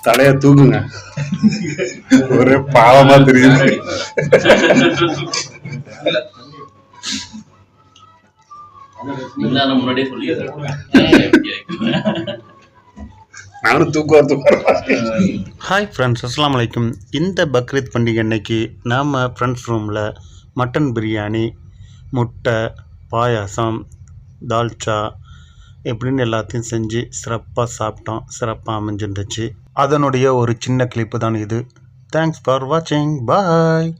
தலைய தூக்குங்க. ஒரே பாவமா தெரியுது. நானும் ஹாய் ஃப்ரெண்ட்ஸ், அஸ்ஸலாமு அலைக்கும். இந்த பக்ரீத் பண்டிகை அன்னைக்கு நாம் ஃப்ரெண்ட்ஸ் ரூமில் மட்டன் பிரியாணி, முட்டை, பாயாசம், தால்ச்சா எப்படின்னு எல்லாத்தையும் செஞ்சு சிறப்பாக சாப்பிட்டோம். சிறப்பாக அமைஞ்சிருந்துச்சு. அதனுடைய ஒரு சின்ன கிளிப்பு தான் இது. தேங்க்ஸ் ஃபார் வாட்சிங். பாய்.